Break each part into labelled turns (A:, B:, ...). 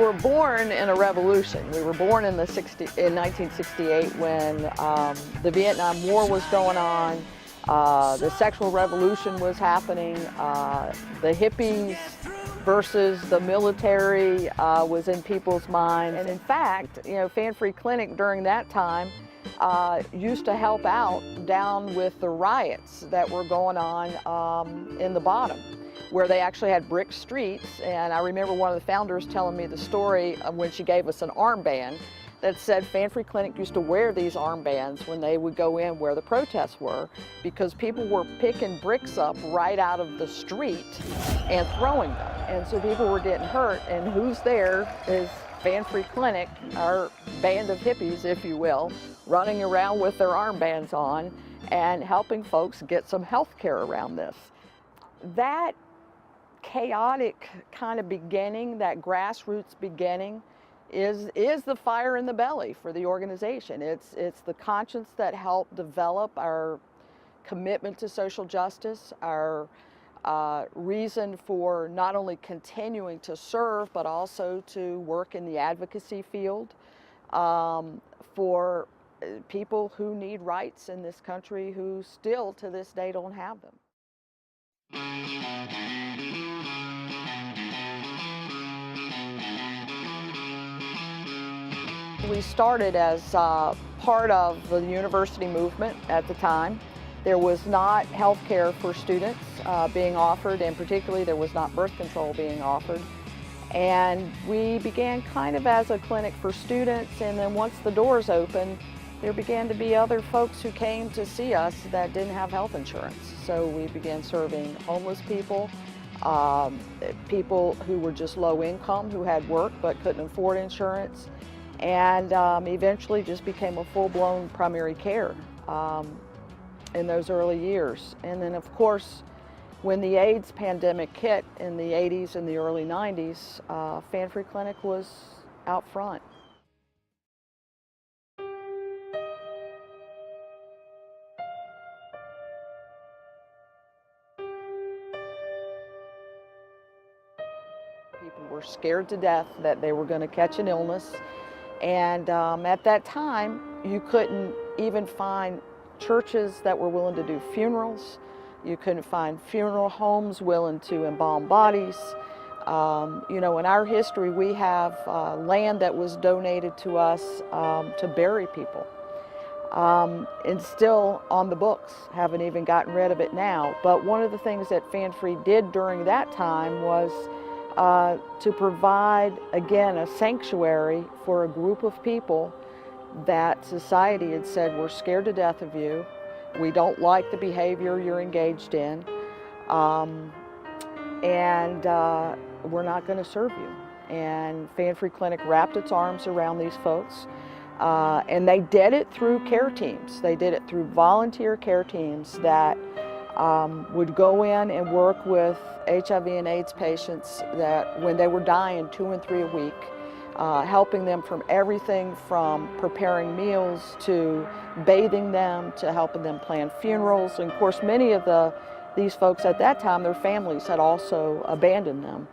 A: were born in a revolution. We were born in 1968 when the Vietnam War was going on, the sexual revolution was happening, the hippies versus the military was in people's minds. And in fact, you know, Fan Free Clinic during that time used to help out down with the riots that were going on in the bottom, where they actually had brick streets. And I remember one of the founders telling me the story of when she gave us an armband that said Fan Free Clinic used to wear these armbands when they would go in where the protests were, because people were picking bricks up right out of the street and throwing them. And so people were getting hurt, and who's there is Fan Free Clinic, our band of hippies, if you will, running around with their armbands on and helping folks get some health care around this. That chaotic kind of beginning, that grassroots beginning, is the fire in the belly for the organization. It's the conscience that helped develop our commitment to social justice, our reason for not only continuing to serve, but also to work in the advocacy field for people who need rights in this country who still to this day don't have them. We started as part of the university movement at the time. There was not health care for students being offered, and particularly there was not birth control being offered. And we began kind of as a clinic for students, and then once the doors opened, there began to be other folks who came to see us that didn't have health insurance. So we began serving homeless people, people who were just low income, who had work but couldn't afford insurance, and eventually just became a full-blown primary care in those early years. And then of course, when the AIDS pandemic hit in the 80s and the early 90s, Fan Free Clinic was out front. People were scared to death that they were going to catch an illness. And at that time, you couldn't even find churches that were willing to do funerals. You couldn't find funeral homes willing to embalm bodies. You know, in our history, we have land that was donated to us to bury people. And still on the books, haven't even gotten rid of it now. But one of the things that Fan Free did during that time was to provide, again, a sanctuary for a group of people that society had said, we're scared to death of you, we don't like the behavior you're engaged in, and we're not going to serve you. And Fan Free Clinic wrapped its arms around these folks, and they did it through care teams. They did it through volunteer care teams that would go in and work with HIV and AIDS patients that when they were dying 2 and 3 a week, helping them from everything from preparing meals to bathing them to helping them plan funerals. And of course, many of these folks at that time, their families had also abandoned them.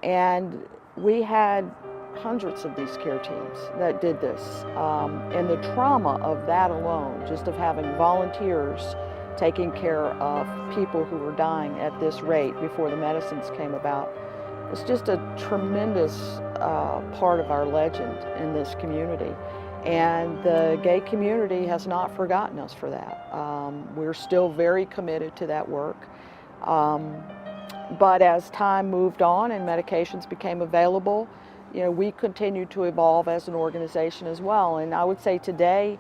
A: And we had hundreds of these care teams that did this. And the trauma of that alone, just of having volunteers taking care of people who were dying at this rate before the medicines came about, it's just a tremendous part of our legend in this community. And the gay community has not forgotten us for that. We're still very committed to that work. But as time moved on and medications became available, you know, we continued to evolve as an organization as well. And I would say today,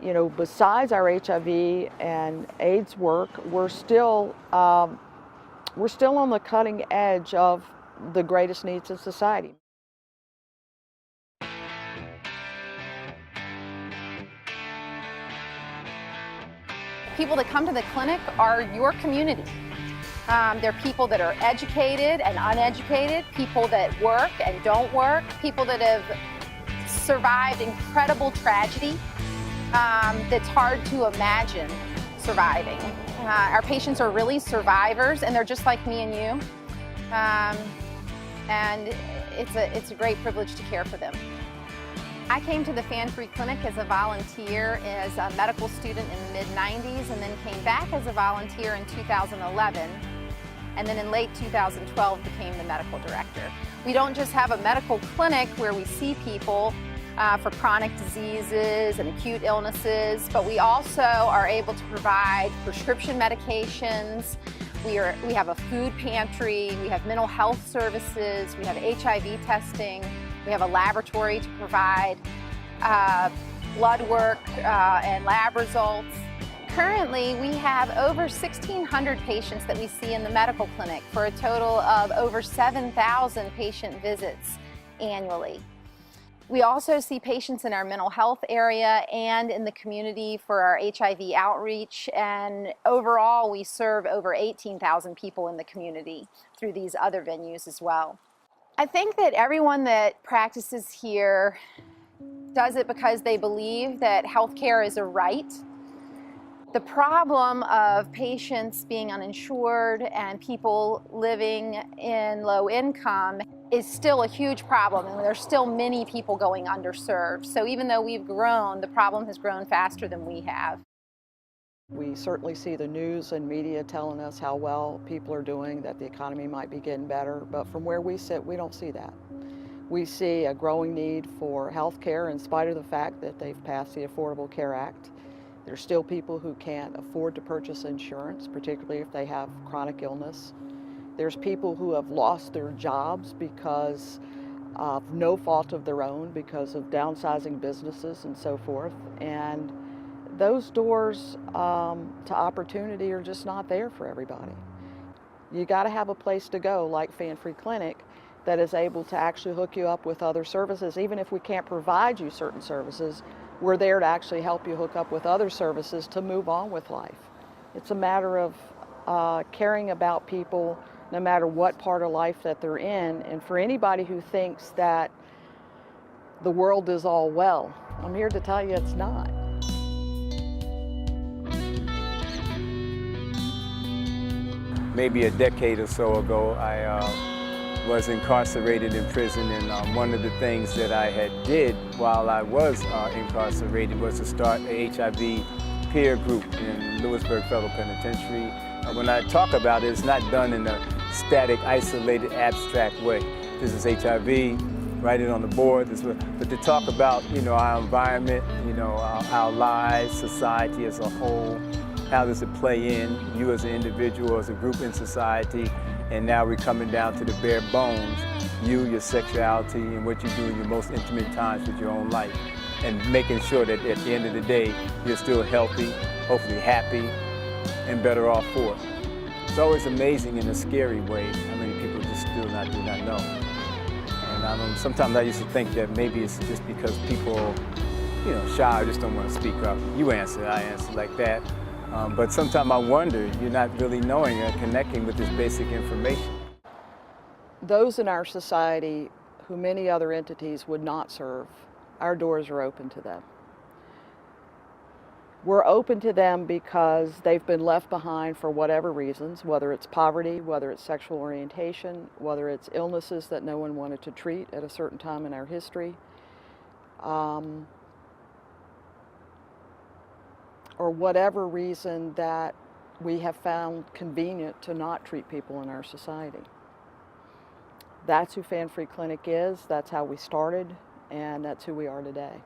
A: you know, besides our HIV and AIDS work, we're still on the cutting edge of the greatest needs of society.
B: People that come to the clinic are your community. They're people that are educated and uneducated, people that work and don't work, people that have survived incredible tragedy that's hard to imagine surviving. Our patients are really survivors, and they're just like me and you. And it's a great privilege to care for them. I came to the Fan-Free Clinic as a volunteer as a medical student in the mid-90s, and then came back as a volunteer in 2011, and then in late 2012 became the medical director. We don't just have a medical clinic where we see people for chronic diseases and acute illnesses, but we also are able to provide prescription medications. We have a food pantry, we have mental health services, we have HIV testing, we have a laboratory to provide blood work and lab results. Currently, we have over 1,600 patients that we see in the medical clinic for a total of over 7,000 patient visits annually. We also see patients in our mental health area and in the community for our HIV outreach, and overall we serve over 18,000 people in the community through these other venues as well. I think that everyone that practices here does it because they believe that healthcare is a right. The problem of patients being uninsured and people living in low income is still a huge problem, and there's still many people going underserved. So even though we've grown, the problem has grown faster than we have.
A: We certainly see the news and media telling us how well people are doing, that the economy might be getting better, but from where we sit, we don't see that. We see a growing need for health care in spite of the fact that they've passed the Affordable Care Act. There's still people who can't afford to purchase insurance, particularly if they have chronic illness. There's people who have lost their jobs because of no fault of their own, because of downsizing businesses and so forth. And those doors to opportunity are just not there for everybody. You got to have a place to go like Fan-Free Clinic that is able to actually hook you up with other services. Even if we can't provide you certain services, we're there to actually help you hook up with other services to move on with life. It's a matter of caring about people no matter what part of life that they're in. And for anybody who thinks that the world is all well, I'm here to tell you it's not.
C: Maybe a decade or so ago, I was incarcerated in prison, and one of the things that I had did while I was incarcerated was to start a HIV peer group in Lewisburg Federal Penitentiary. When I talk about it, it's not done in a static, isolated, abstract way. This is HIV, write it on the board, but to talk about, our environment, our lives, society as a whole, how does it play in, you as an individual, as a group in society, and now we're coming down to the bare bones, you, your sexuality, and what you do in your most intimate times with your own life, and making sure that at the end of the day, you're still healthy, hopefully happy, and better off for it. It's always amazing in a scary way how many people just do not know. And sometimes I used to think that maybe it's just because people, shy or just don't want to speak up. You answer, I answer like that. But sometimes I wonder, you're not really knowing or connecting with this basic information.
A: Those in our society who many other entities would not serve, our doors are open to them. We're open to them because they've been left behind for whatever reasons, whether it's poverty, whether it's sexual orientation, whether it's illnesses that no one wanted to treat at a certain time in our history, or whatever reason that we have found convenient to not treat people in our society. That's who Fan-Free Clinic is, that's how we started, and that's who we are today.